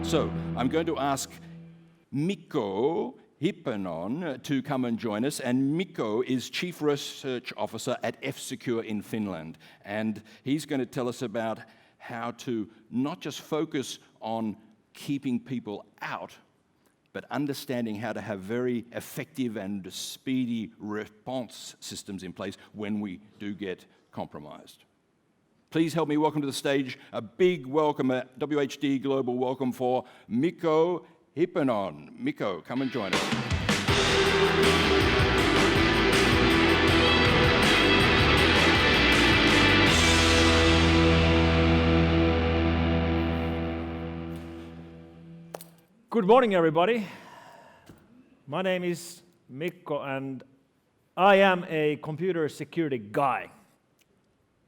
So I'm going to ask Mikko Hyppönen to come and join us, and Mikko is Chief Research Officer at F-Secure in Finland, and he's going to tell us about how to not just focus on keeping people out, but understanding how to have very effective and speedy response systems in place when we do get compromised. Please help me welcome to the stage, a big welcome, a WHD.global welcome for Mikko Hyppönen. Mikko, come and join us. Good morning, everybody. My name is Mikko, and I am a computer security guy.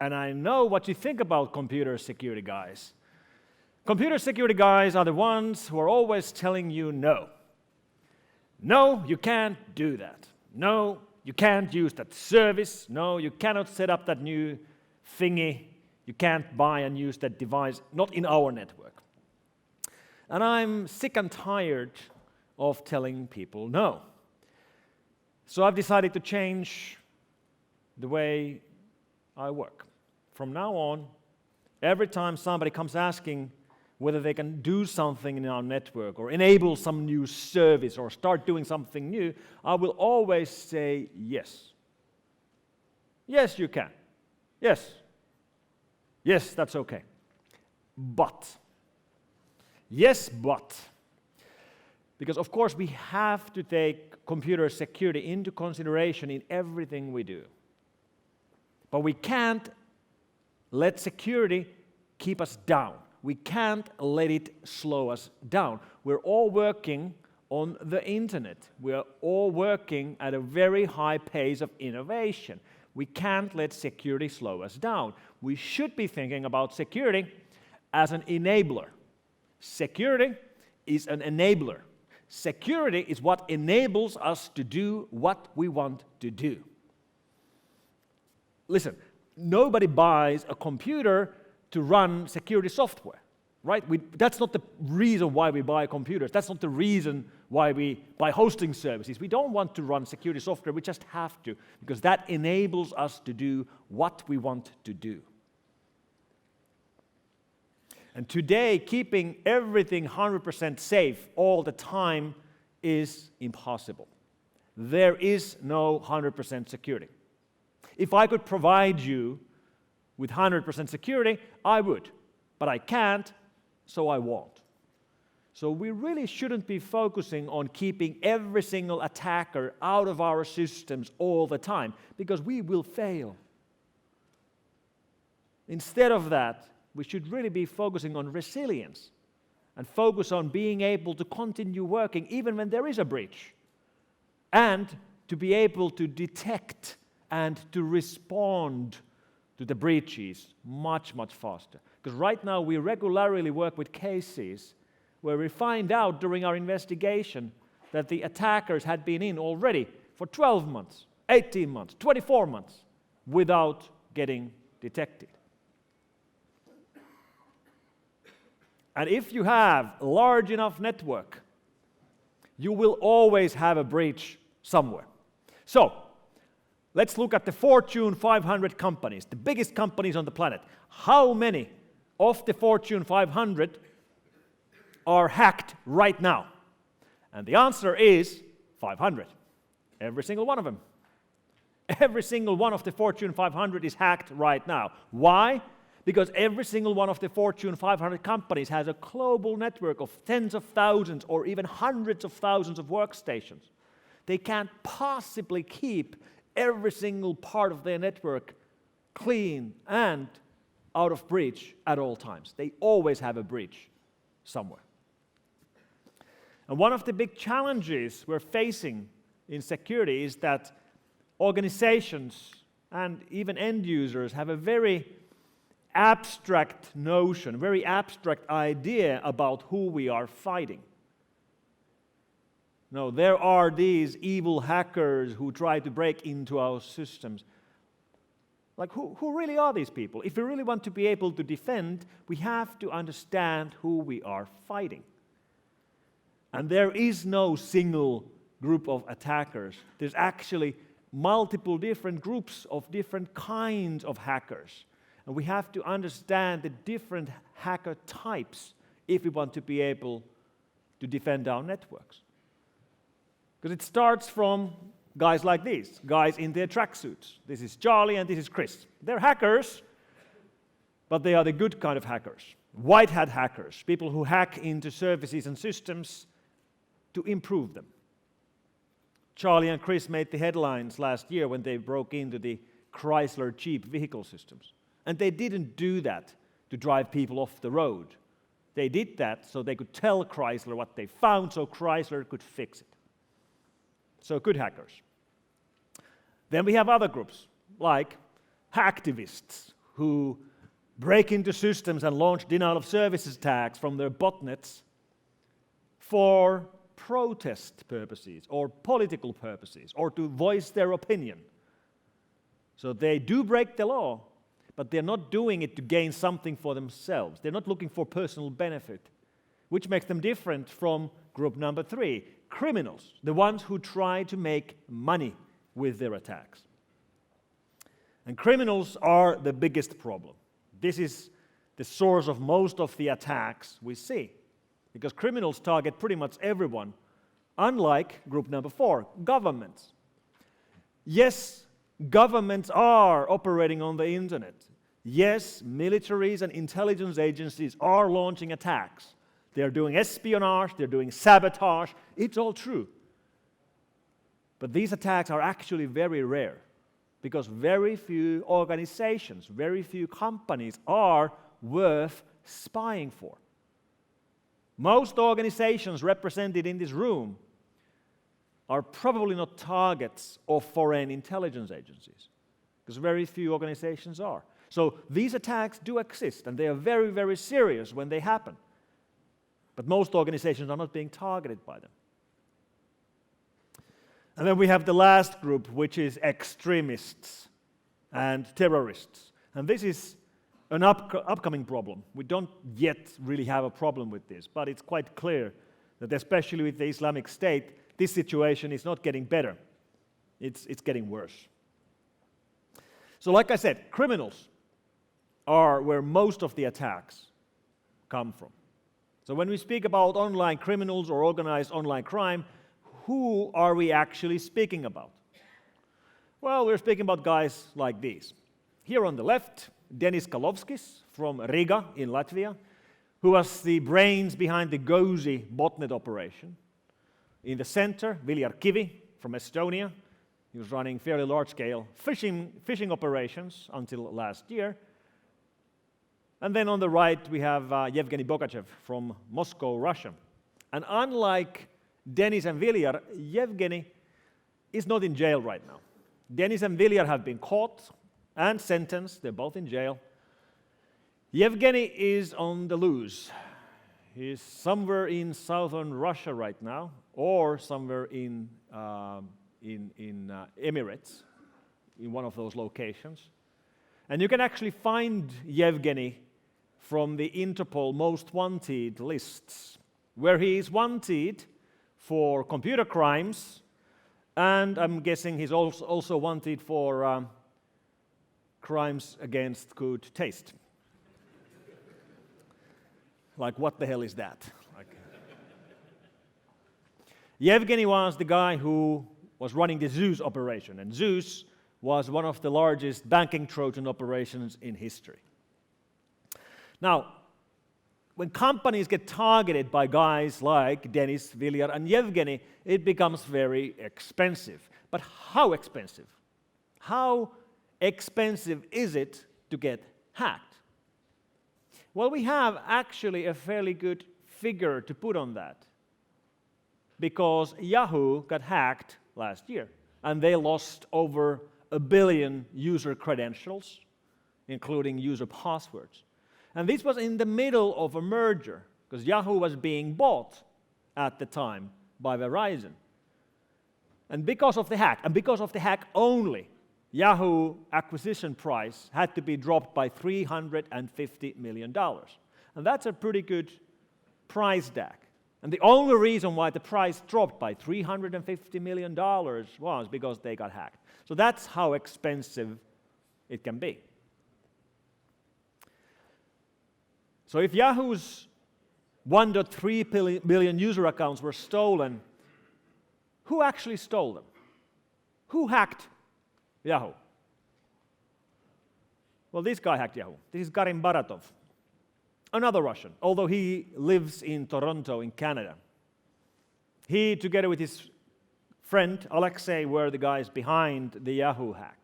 And I know what you think about computer security guys. Computer security guys are the ones who are always telling you no. No, you can't do that. No, you can't use that service. No, you cannot set up that new thingy. You can't buy and use that device, not in our network. And I'm sick and tired of telling people no. So I've decided to change the way I work. From now on, every time somebody comes asking whether they can do something in our network or enable some new service or start doing something new, I will always say yes. Yes, you can. Yes. Yes, that's okay. But. Yes, but. Because of course we have to take computer security into consideration in everything we do. But we can't let security keep us down. We can't let it slow us down. We're all working on the internet. We're all working at a very high pace of innovation. We can't let security slow us down. We should be thinking about security as an enabler. Security is an enabler. Security is what enables us to do what we want to do. Listen, nobody buys a computer to run security software, right? That's not the reason why we buy computers. That's not the reason why we buy hosting services. We don't want to run security software. We just have to, because that enables us to do what we want to do. And today, keeping everything 100% safe all the time is impossible. There is no 100% security. If I could provide you with 100% security, I would. But I can't, so I won't. So we really shouldn't be focusing on keeping every single attacker out of our systems all the time, because we will fail. Instead of that, we should really be focusing on resilience and focus on being able to continue working even when there is a breach, and to be able to detect and to respond to the breaches much, much faster. Because right now we regularly work with cases where we find out during our investigation that the attackers had been in already for 12 months, 18 months, 24 months without getting detected. And if you have a large enough network, you will always have a breach somewhere. So, let's look at the Fortune 500 companies, the biggest companies on the planet. How many of the Fortune 500 are hacked right now? And the answer is 500. Every single one of them. Every single one of the Fortune 500 is hacked right now. Why? Because every single one of the Fortune 500 companies has a global network of tens of thousands or even hundreds of thousands of workstations. They can't possibly keep every single part of their network clean and out of breach at all times. They always have a breach somewhere. And one of the big challenges we're facing in security is that organizations and even end users have a very abstract notion, very abstract idea about who we are fighting. No, there are these evil hackers who try to break into our systems. Like, who really are these people? If we really want to be able to defend, we have to understand who we are fighting. And there is no single group of attackers. There's actually multiple different groups of different kinds of hackers. And we have to understand the different hacker types if we want to be able to defend our networks. Because it starts from guys like these, guys in their tracksuits. This is Charlie and this is Chris. They're hackers, but they are the good kind of hackers. White hat hackers, people who hack into services and systems to improve them. Charlie and Chris made the headlines last year when they broke into the Chrysler cheap vehicle systems. And they didn't do that to drive people off the road. They did that so they could tell Chrysler what they found so Chrysler could fix it. So good hackers. Then we have other groups, like hacktivists, who break into systems and launch denial of services attacks from their botnets for protest purposes or political purposes or to voice their opinion. So they do break the law, but they're not doing it to gain something for themselves. They're not looking for personal benefit, which makes them different from group number 3, criminals, the ones who try to make money with their attacks. And criminals are the biggest problem. This is the source of most of the attacks we see, because criminals target pretty much everyone, unlike group number 4, governments. Yes, governments are operating on the internet. Yes, militaries and intelligence agencies are launching attacks. They're doing espionage, they're doing sabotage. It's all true. But these attacks are actually very rare because very few organizations, very few companies are worth spying for. Most organizations represented in this room are probably not targets of foreign intelligence agencies because very few organizations are. So these attacks do exist and they are very, very serious when they happen. But most organizations are not being targeted by them. And then we have the last group, which is extremists and terrorists. And this is an upcoming problem. We don't yet really have a problem with this, but it's quite clear that especially with the Islamic State, this situation is not getting better. It's getting worse. So like I said, criminals are where most of the attacks come from. So when we speak about online criminals or organized online crime, who are we actually speaking about? Well, we're speaking about guys like these. Here on the left, Denis Kalovskis from Riga in Latvia, who was the brains behind the Gozi botnet operation. In the center, Viljar Kivi from Estonia. He was running fairly large-scale phishing operations until last year. And then on the right, we have Yevgeny Bogachev from Moscow, Russia. And unlike Denis and Viljar, Yevgeny is not in jail right now. Denis and Viljar have been caught and sentenced. They're both in jail. Yevgeny is on the loose. He's somewhere in southern Russia right now, or somewhere in Emirates, in one of those locations. And you can actually find Yevgeny from the Interpol Most Wanted lists, where he is wanted for computer crimes, and I'm guessing he's also wanted for crimes against good taste. Like, what the hell is that? Yevgeny was the guy who was running the Zeus operation, and Zeus was one of the largest banking Trojan operations in history. Now, when companies get targeted by guys like Denis, Viljar, and Yevgeny, it becomes very expensive. But how expensive? How expensive is it to get hacked? Well, we have actually a fairly good figure to put on that, because Yahoo got hacked last year, and they lost over 1 billion user credentials, including user passwords. And this was in the middle of a merger, because Yahoo was being bought at the time by Verizon. And because of the hack, and because of the hack only, Yahoo acquisition price had to be dropped by $350 million. And that's a pretty good price tag. And the only reason why the price dropped by $350 million was because they got hacked. So that's how expensive it can be. So if Yahoo's 1.3 billion user accounts were stolen, who actually stole them? Who hacked Yahoo? Well, this guy hacked Yahoo. This is Karim Baratov, another Russian, although he lives in Toronto in Canada. He, together with his friend Alexei, were the guys behind the Yahoo hack.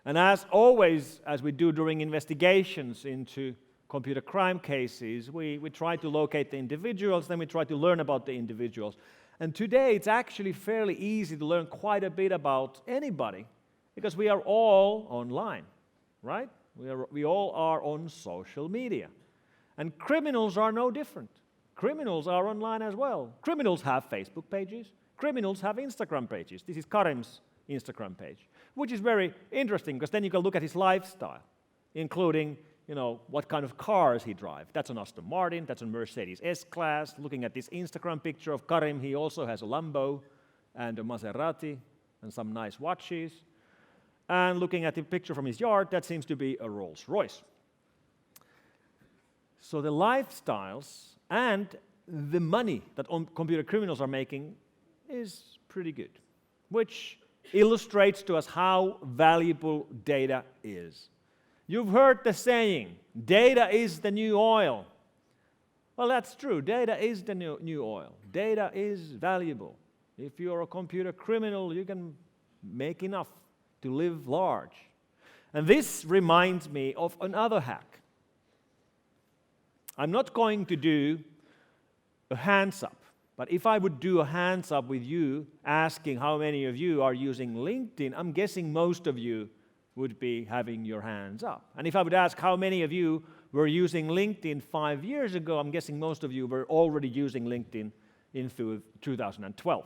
And as always, as we do during investigations into computer crime cases, we try to locate the individuals, then we try to learn about the individuals. And today it's actually fairly easy to learn quite a bit about anybody because we are all online, right? We all are on social media. And criminals are no different. Criminals are online as well. Criminals have Facebook pages. Criminals have Instagram pages. This is Karim's Instagram page, which is very interesting because then you can look at his lifestyle, including what kind of cars he drives. That's an Aston Martin, that's a Mercedes S-Class. Looking at this Instagram picture of Karim, he also has a Lambo and a Maserati and some nice watches. And looking at the picture from his yard, that seems to be a Rolls Royce. So the lifestyles and the money that computer criminals are making is pretty good, which illustrates to us how valuable data is. You've heard the saying, data is the new oil. Well, that's true. Data is the new oil. Data is valuable. If you're a computer criminal, you can make enough to live large. And this reminds me of another hack. I'm not going to do a hands up, but if I would do a hands up with you asking how many of you are using LinkedIn, I'm guessing most of you would be having your hands up. And if I would ask how many of you were using LinkedIn 5 years ago, I'm guessing most of you were already using LinkedIn in 2012.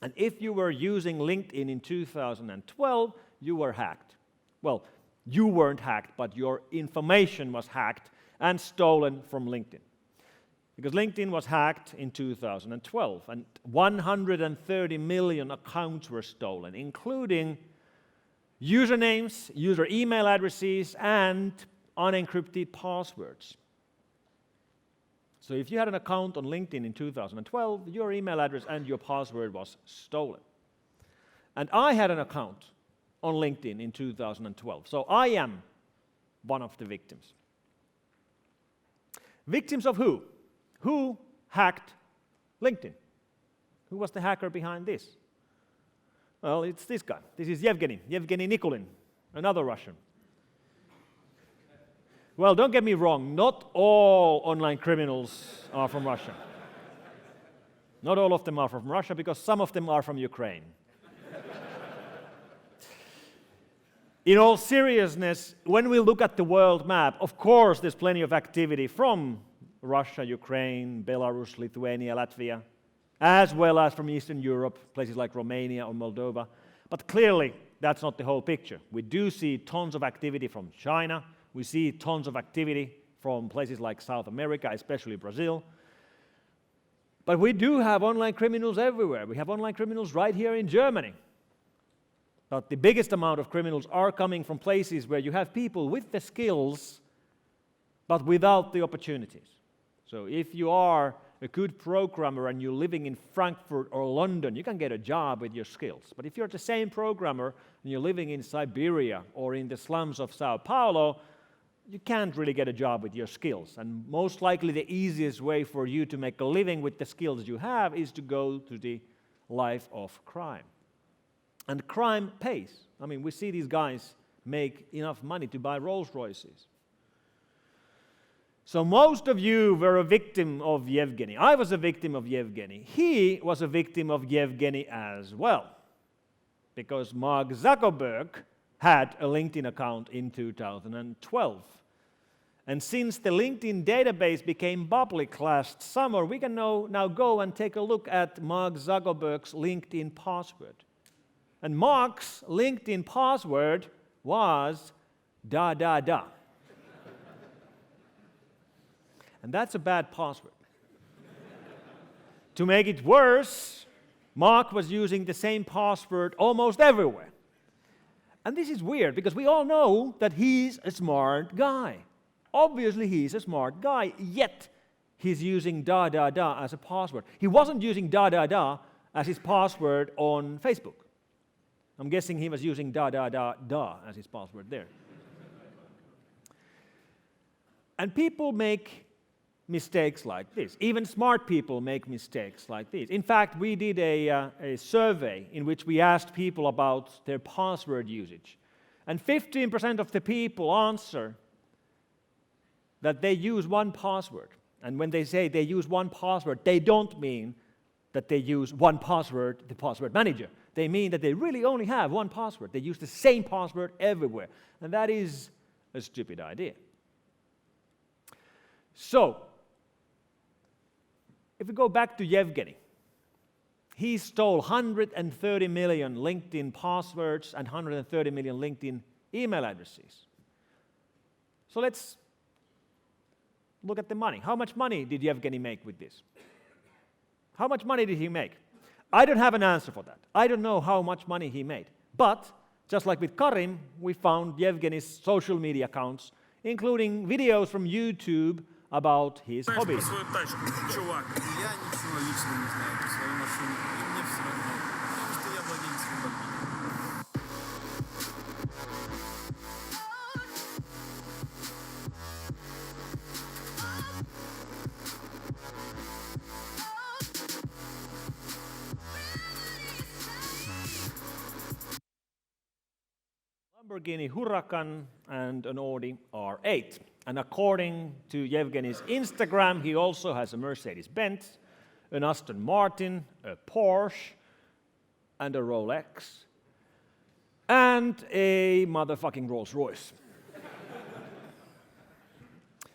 And if you were using LinkedIn in 2012, you were hacked. Well, you weren't hacked, but your information was hacked and stolen from LinkedIn. Because LinkedIn was hacked in 2012, and 130 million accounts were stolen, including usernames, user email addresses, and unencrypted passwords. So if you had an account on LinkedIn in 2012, your email address and your password was stolen. And I had an account on LinkedIn in 2012, so I am one of the victims. Victims of who? Who hacked LinkedIn? Who was the hacker behind this? Well, it's this guy. This is Yevgeny Nikulin, another Russian. Well, don't get me wrong, not all online criminals are from Russia. Not all of them are from Russia because some of them are from Ukraine. In all seriousness, when we look at the world map, of course there's plenty of activity from Russia, Ukraine, Belarus, Lithuania, Latvia, as well as from Eastern Europe, places like Romania or Moldova. But clearly, that's not the whole picture. We do see tons of activity from China. We see tons of activity from places like South America, especially Brazil. But we do have online criminals everywhere. We have online criminals right here in Germany. But the biggest amount of criminals are coming from places where you have people with the skills, but without the opportunities. So if you are a good programmer and you're living in Frankfurt or London, you can get a job with your skills. But if you're the same programmer and you're living in Siberia or in the slums of Sao Paulo, you can't really get a job with your skills. And most likely the easiest way for you to make a living with the skills you have is to go to the life of crime. And crime pays. I mean, we see these guys make enough money to buy Rolls Royces. So most of you were a victim of Yevgeny. I was a victim of Yevgeny. He was a victim of Yevgeny as well. Because Mark Zuckerberg had a LinkedIn account in 2012. And since the LinkedIn database became public last summer, we can now go and take a look at Mark Zuckerberg's LinkedIn password. And Mark's LinkedIn password was da da da. And that's a bad password. To make it worse, Mark was using the same password almost everywhere. And this is weird because we all know that he's a smart guy. Obviously, he's a smart guy, yet he's using da da da as a password. He wasn't using da da da as his password on Facebook. I'm guessing he was using da da da da as his password there. And people make mistakes like this. Even smart people make mistakes like this. In fact, we did a survey in which we asked people about their password usage. And 15% of the people answer that they use one password. And when they say they use one password, they don't mean that they use one password, the password manager. They mean that they really only have one password. They use the same password everywhere. And that is a stupid idea. So, if we go back to Yevgeny, he stole 130 million LinkedIn passwords and 130 million LinkedIn email addresses. So let's look at the money. How much money did Yevgeny make with this? How much money did he make? I don't have an answer for that. I don't know how much money he made. But, just like with Karim, we found Yevgeny's social media accounts, including videos from YouTube about his hobbies. Lamborghini Huracan and an Audi R8. And according to Yevgeny's Instagram, he also has a Mercedes-Benz, an Aston Martin, a Porsche, and a Rolex, and a motherfucking Rolls-Royce.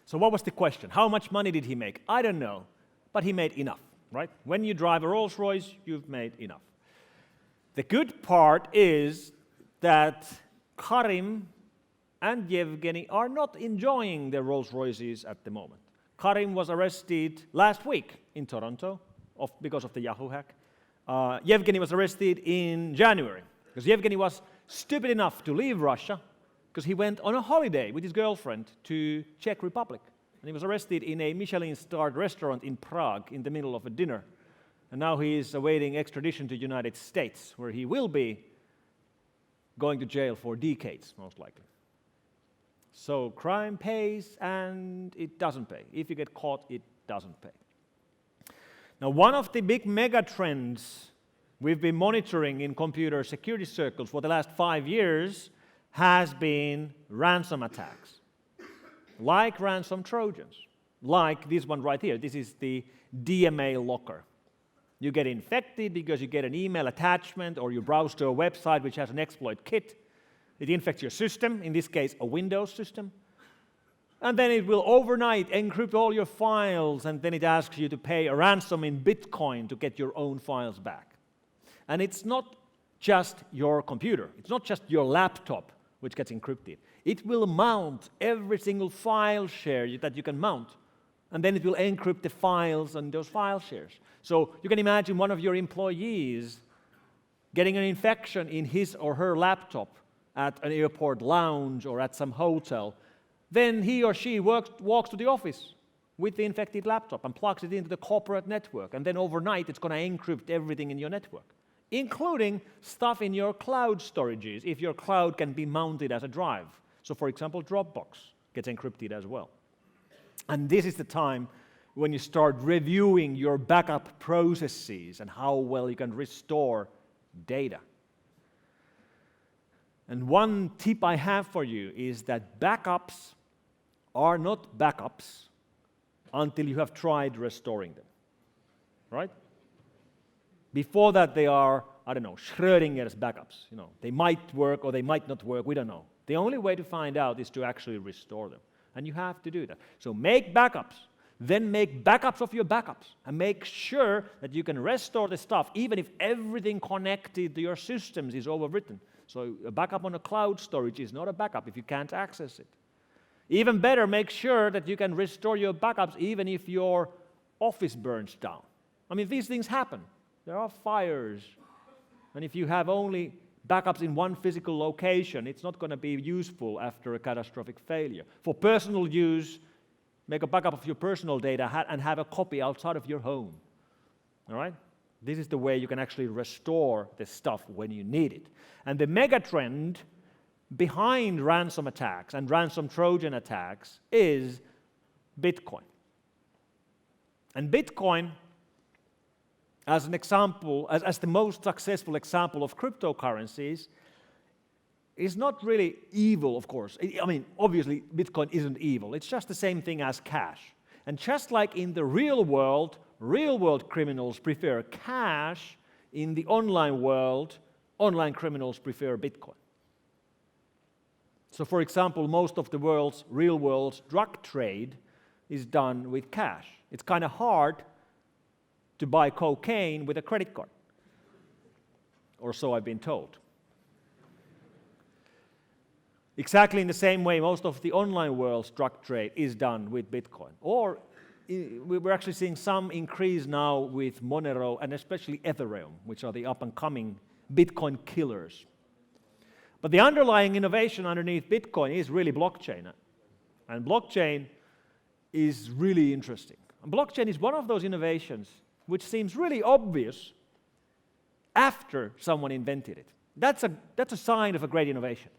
So what was the question? How much money did he make? I don't know, but he made enough, right? When you drive a Rolls-Royce, you've made enough. The good part is that Karim and Yevgeny are not enjoying their Rolls-Royces at the moment. Karim was arrested last week in Toronto because of the Yahoo hack. Yevgeny was arrested in January because Yevgeny was stupid enough to leave Russia because he went on a holiday with his girlfriend to Czech Republic. And he was arrested in a Michelin-starred restaurant in Prague in the middle of a dinner. And now he is awaiting extradition to the United States, where he will be going to jail for decades, most likely. So crime pays and it doesn't pay. If you get caught, it doesn't pay. Now, one of the big mega trends we've been monitoring in computer security circles for the last 5 years has been ransom attacks, like ransom Trojans, like this one right here. This is the DMA locker. You get infected because you get an email attachment or you browse to a website which has an exploit kit. It infects your system, in this case, a Windows system. And then it will overnight encrypt all your files, and then it asks you to pay a ransom in Bitcoin to get your own files back. And it's not just your computer. It's not just your laptop which gets encrypted. It will mount every single file share that you can mount. And then it will encrypt the files on those file shares. So you can imagine one of your employees getting an infection in his or her laptop at an airport lounge or at some hotel. Then he or she walks to the office with the infected laptop and plugs it into the corporate network. And then overnight, it's going to encrypt everything in your network, including stuff in your cloud storages, if your cloud can be mounted as a drive. So, for example, Dropbox gets encrypted as well. And this is the time when you start reviewing your backup processes and how well you can restore data. And one tip I have for you is that backups are not backups until you have tried restoring them, right? Before that, they are, I don't know, Schrödinger's backups. You know, they might work or they might not work, we don't know. The only way to find out is to actually restore them. And you have to do that. So make backups, then make backups of your backups, and make sure that you can restore the stuff, even if everything connected to your systems is overwritten. So a backup on a cloud storage is not a backup if you can't access it. Even better, make sure that you can restore your backups even if your office burns down. I mean, these things happen. There are fires. And if you have only backups in one physical location, it's not going to be useful after a catastrophic failure. For personal use, make a backup of your personal data and have a copy outside of your home. All right? This is the way you can actually restore the stuff when you need it. And the mega trend behind ransom attacks and ransom Trojan attacks is Bitcoin. And Bitcoin, as an example, as the most successful example of cryptocurrencies, is not really evil, of course. I mean, obviously, Bitcoin isn't evil. It's just the same thing as cash. And just like in the real world criminals prefer cash, in the online world, online criminals prefer Bitcoin. So, for example, most of the real world's drug trade is done with cash. It's kind of hard to buy cocaine with a credit card. Or so I've been told. Exactly in the same way, most of the online world's drug trade is done with Bitcoin. Or we're actually seeing some increase now with Monero and especially Ethereum, which are the up-and-coming Bitcoin killers. But the underlying innovation underneath Bitcoin is really blockchain. And blockchain is really interesting. And blockchain is one of those innovations which seems really obvious after someone invented it. That's a sign of a great innovation.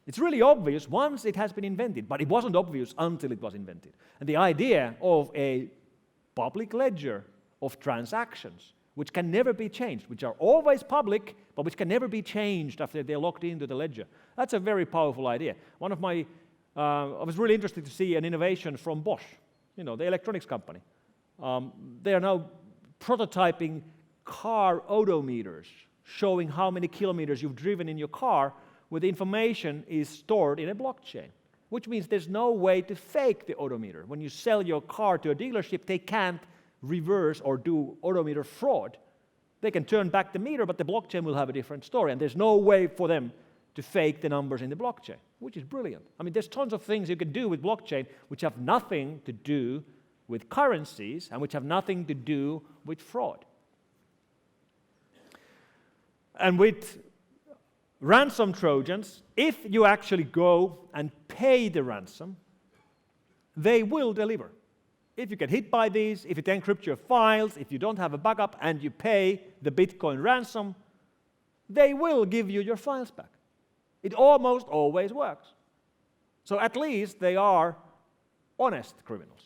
It's really obvious once it has been invented, but it wasn't obvious until it was invented. And the idea of a public ledger of transactions, which can never be changed, which are always public, but which can never be changed after they're locked into the ledger. That's a very powerful idea. I was really interested to see an innovation from Bosch, the electronics company. They are now prototyping car odometers, showing how many kilometers you've driven in your car, where the information is stored in a blockchain, which means there's no way to fake the odometer. When you sell your car to a dealership, they can't reverse or do odometer fraud. They can turn back the meter, but the blockchain will have a different story, and there's no way for them to fake the numbers in the blockchain, which is brilliant. I mean, there's tons of things you can do with blockchain which have nothing to do with currencies and which have nothing to do with fraud. And with ransom Trojans, if you actually go and pay the ransom, they will deliver. If you get hit by these, if it encrypts your files, if you don't have a backup and you pay the Bitcoin ransom, they will give you your files back. It almost always works. So at least they are honest criminals.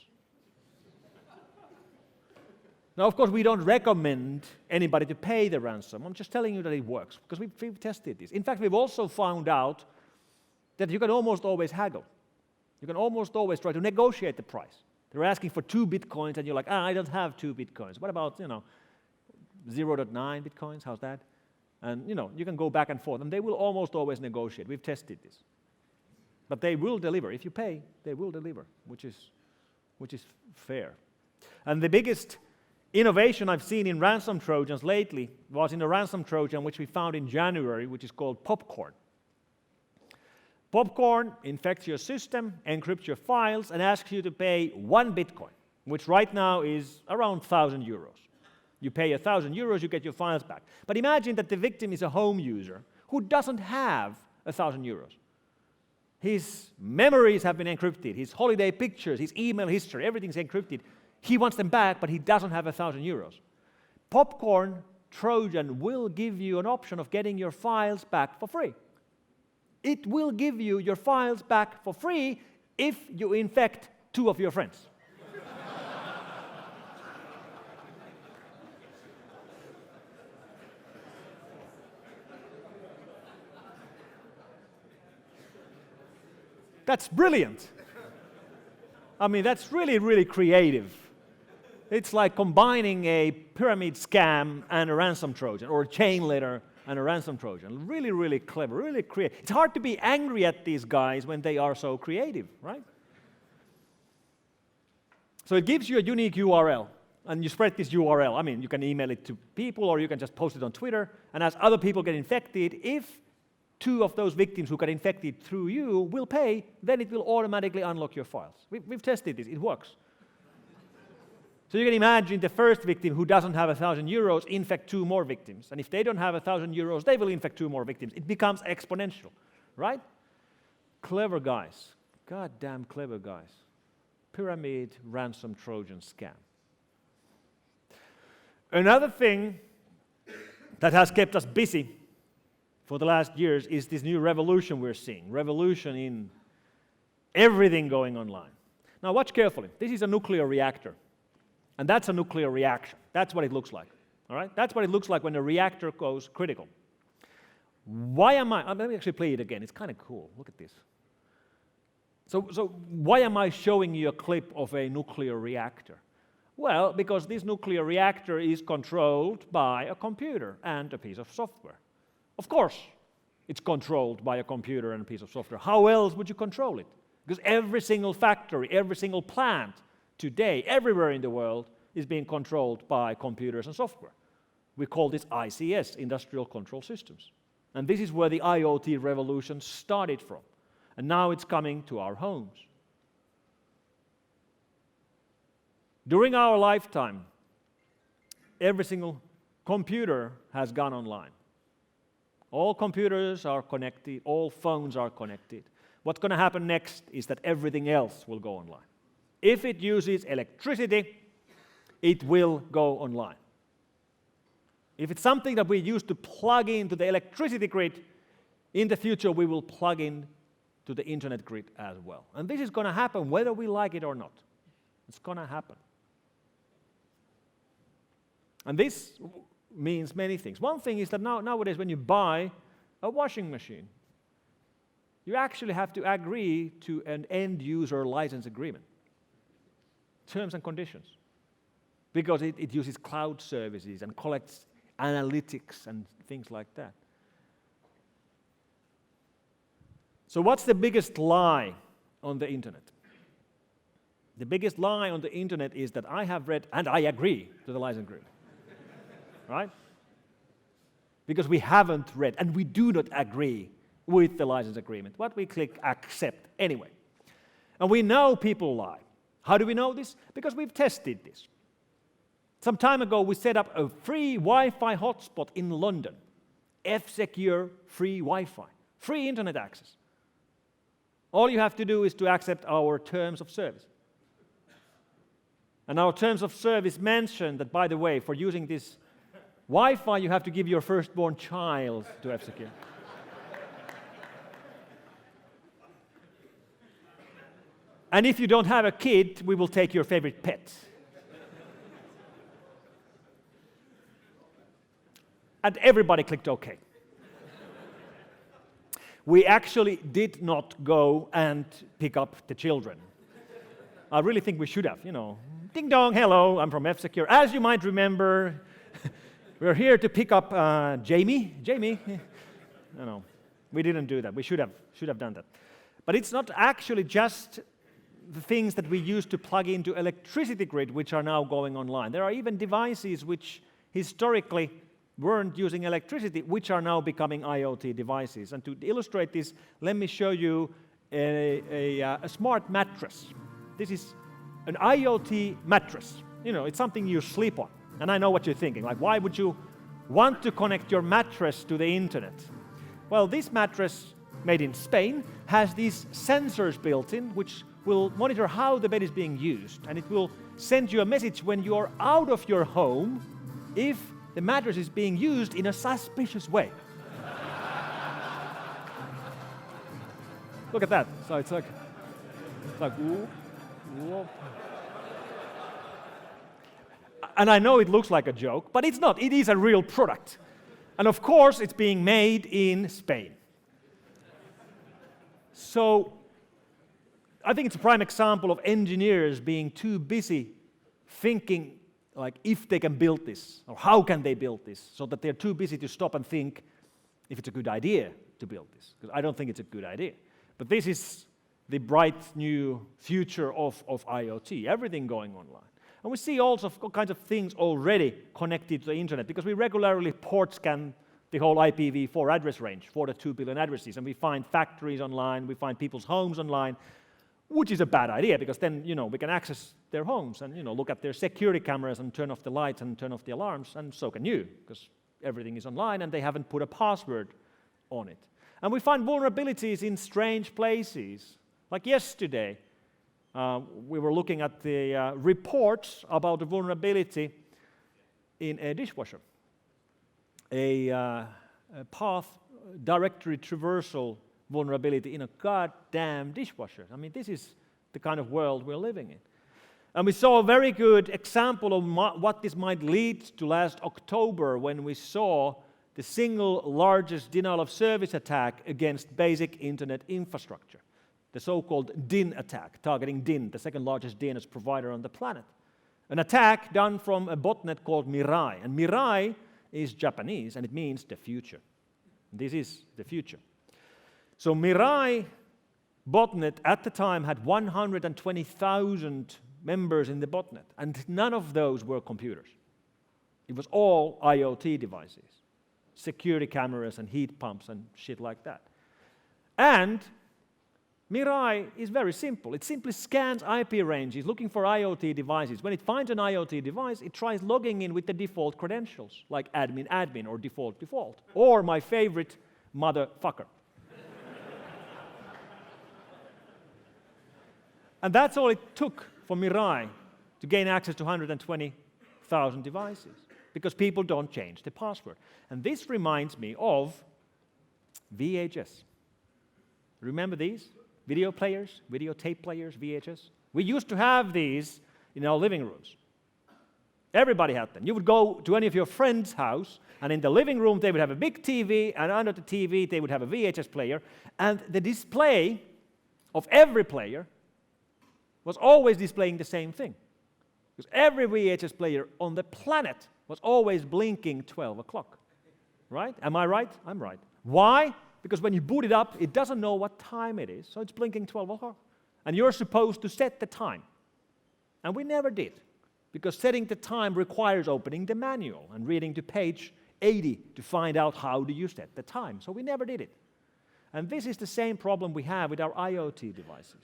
Now, of course, we don't recommend anybody to pay the ransom. I'm just telling you that it works, because we've tested this. In fact, we've also found out that you can almost always haggle. You can almost always try to negotiate the price. They're asking for 2 Bitcoins, and you're like, I don't have 2 Bitcoins. What about, 0.9 Bitcoins? How's that? And, you can go back and forth, and they will almost always negotiate. We've tested this. But they will deliver. If you pay, they will deliver, which is fair. And the biggest innovation I've seen in ransom Trojans lately was in a ransom Trojan which we found in January, which is called Popcorn. Popcorn infects your system, encrypts your files, and asks you to pay 1 Bitcoin, which right now is around 1,000 euros. You pay 1,000 euros, you get your files back. But imagine that the victim is a home user who doesn't have 1,000 euros. His memories have been encrypted, his holiday pictures, his email history, everything's encrypted. He wants them back, but he doesn't have 1,000 euros. Popcorn Trojan will give you an option of getting your files back for free. It will give you your files back for free if you infect 2 of your friends. That's brilliant. I mean, that's really, really creative. It's like combining a pyramid scam and a ransom Trojan, or a chain letter and a ransom Trojan. Really, really clever, really creative. It's hard to be angry at these guys when they are so creative, right? So it gives you a unique URL, and you spread this URL. I mean, you can email it to people, or you can just post it on Twitter, and as other people get infected, if 2 of those victims who got infected through you will pay, then it will automatically unlock your files. We've tested this. It works. So you can imagine the first victim who doesn't have 1,000 euros infect 2 more victims. And if they don't have 1,000 euros, they will infect 2 more victims. It becomes exponential, right? Clever guys. Goddamn clever guys. Pyramid, ransom, Trojan scam. Another thing that has kept us busy for the last years is this new revolution we're seeing. Revolution in everything going online. Now watch carefully. This is a nuclear reactor. And that's a nuclear reaction. That's what it looks like. All right? That's what it looks like when a reactor goes critical. Let me actually play it again. It's kind of cool. Look at this. So why am I showing you a clip of a nuclear reactor? Well, because this nuclear reactor is controlled by a computer and a piece of software. Of course, it's controlled by a computer and a piece of software. How else would you control it? Because every single factory, every single plant today, everywhere in the world, is being controlled by computers and software. We call this ICS, Industrial Control Systems. And this is where the IoT revolution started from. And now it's coming to our homes. During our lifetime, every single computer has gone online. All computers are connected, all phones are connected. What's going to happen next is that everything else will go online. If it uses electricity, it will go online. If it's something that we use to plug into the electricity grid, in the future we will plug in to the internet grid as well. And this is going to happen whether we like it or not. It's going to happen. And this means many things. One thing is that nowadays when you buy a washing machine, you actually have to agree to an end-user license agreement, terms and conditions, because it uses cloud services and collects analytics and things like that. So what's the biggest lie on the internet? The biggest lie on the internet is that I have read and I agree to the license agreement. Right? Because we haven't read and we do not agree with the license agreement. What we click accept anyway. And we know people lie. How do we know this? Because we've tested this. Some time ago we set up a free Wi-Fi hotspot in London. F-Secure free Wi-Fi. Free internet access. All you have to do is to accept our terms of service. And our terms of service mention that, by the way, for using this Wi-Fi, you have to give your firstborn child to F-Secure. And if you don't have a kid, we will take your favorite pet. And everybody clicked OK. We actually did not go and pick up the children. I really think we should have, Ding dong, hello, I'm from F-Secure. As you might remember, we're here to pick up Jamie. No, we didn't do that. We should have done that. But it's not actually just the things that we use to plug into electricity grid which are now going online. There are even devices which historically weren't using electricity, which are now becoming IoT devices. And to illustrate this, let me show you a smart mattress. This is an IoT mattress. It's something you sleep on. And I know what you're thinking, like why would you want to connect your mattress to the internet? Well, this mattress, made in Spain, has these sensors built in which will monitor how the bed is being used. And it will send you a message when you're out of your home if the mattress is being used in a suspicious way. Look at that. So it's like whoop. And I know it looks like a joke, but it's not. It is a real product. And of course, it's being made in Spain. So I think it's a prime example of engineers being too busy thinking like if they can build this, or how can they build this, so that they're too busy to stop and think if it's a good idea to build this. Because I don't think it's a good idea. But this is the bright new future of IoT, everything going online. And we see all kinds of things already connected to the internet because we regularly port scan the whole IPv4 address range, 4 to 2 billion addresses, and we find factories online, we find people's homes online. which is a bad idea because then, we can access their homes and, look at their security cameras and turn off the lights and turn off the alarms, and so can you, because everything is online and they haven't put a password on it. And we find vulnerabilities in strange places. Like yesterday, we were looking at the reports about the vulnerability in a dishwasher, a path directory traversal vulnerability in a goddamn dishwasher. I mean, this is the kind of world we're living in. And we saw a very good example of what this might lead to last October when we saw the single largest denial of service attack against basic internet infrastructure, the so-called DIN attack, targeting DIN, the second largest DNS provider on the planet. An attack done from a botnet called Mirai. And Mirai is Japanese, and it means the future. This is the future. So Mirai botnet at the time had 120,000 members in the botnet, and none of those were computers. It was all IoT devices, security cameras and heat pumps and shit like that. And Mirai is very simple. It simply scans IP ranges looking for IoT devices. When it finds an IoT device, it tries logging in with the default credentials, like admin or default, or my favorite, motherfucker. And that's all it took for Mirai to gain access to 120,000 devices, because people don't change the password. And this reminds me of VHS. Remember these? Video players, videotape players, VHS. We used to have these in our living rooms. Everybody had them. You would go to any of your friends' house, and in the living room they would have a big TV, and under the TV they would have a VHS player, and the display of every player was always displaying the same thing. Because every VHS player on the planet was always blinking 12 o'clock. Right? Am I right? I'm right. Why? Because when you boot it up, it doesn't know what time it is, so it's blinking 12 o'clock. And you're supposed to set the time. And we never did, because setting the time requires opening the manual and reading to page 80 to find out how do you set the time. So we never did it. And this is the same problem we have with our IoT devices.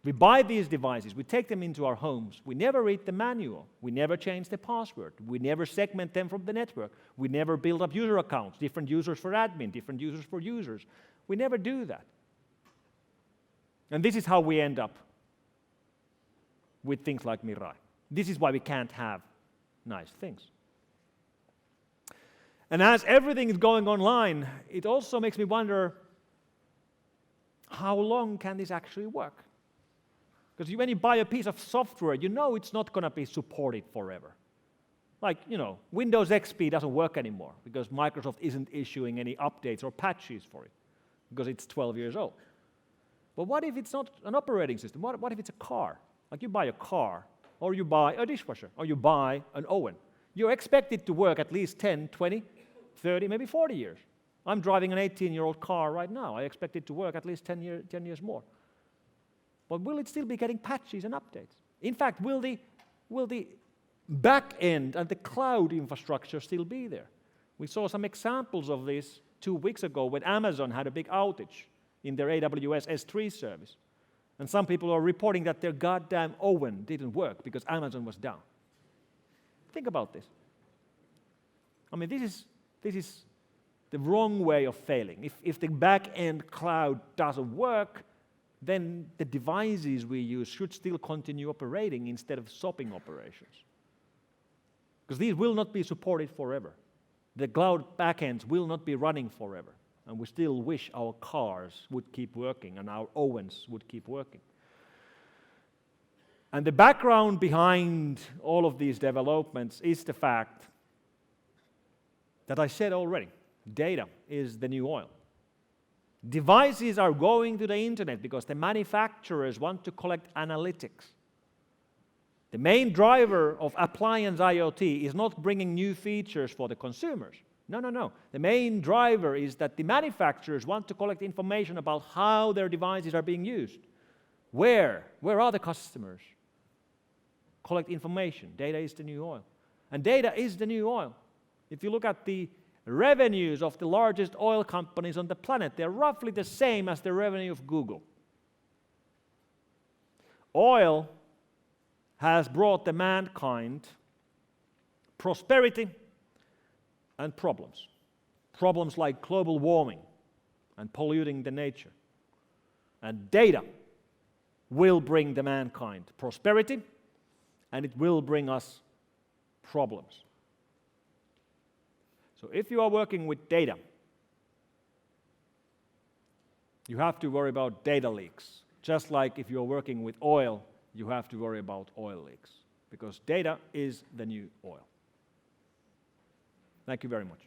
We buy these devices, we take them into our homes, we never read the manual, we never change the password, we never segment them from the network, we never build up user accounts, different users for admin, different users for users. We never do that. And this is how we end up with things like Mirai. This is why we can't have nice things. And as everything is going online, it also makes me wonder, how long can this actually work? Because when you buy a piece of software, you know it's not going to be supported forever. Like, Windows XP doesn't work anymore because Microsoft isn't issuing any updates or patches for it because it's 12 years old. But what if it's not an operating system? What if it's a car? Like you buy a car, or you buy a dishwasher, or you buy an oven. You're expected to work at least 10, 20, 30, maybe 40 years. I'm driving an 18-year-old car right now. I expect it to work at least 10 years more. But will it still be getting patches and updates? In fact, will the back end and the cloud infrastructure still be there? We saw some examples of this 2 weeks ago when Amazon had a big outage in their AWS S3 service. And some people are reporting that their goddamn oven didn't work because Amazon was down. Think about this. I mean, this is the wrong way of failing. If the back end cloud doesn't work, then the devices we use should still continue operating instead of stopping operations. Because these will not be supported forever. The cloud backends will not be running forever. And we still wish our cars would keep working and our ovens would keep working. And the background behind all of these developments is the fact that I said already, data is the new oil. Devices are going to the internet because the manufacturers want to collect analytics. The main driver of appliance IoT is not bringing new features for the consumers. No. The main driver is that the manufacturers want to collect information about how their devices are being used. Where are the customers? Collect information. Data is the new oil. And data is the new oil. If you look at the revenues of the largest oil companies on the planet, they're roughly the same as the revenue of Google. Oil has brought the mankind prosperity and problems. Problems like global warming and polluting the nature. And data will bring the mankind prosperity, and it will bring us problems. So if you are working with data, you have to worry about data leaks. Just like if you're working with oil, you have to worry about oil leaks, because data is the new oil. Thank you very much.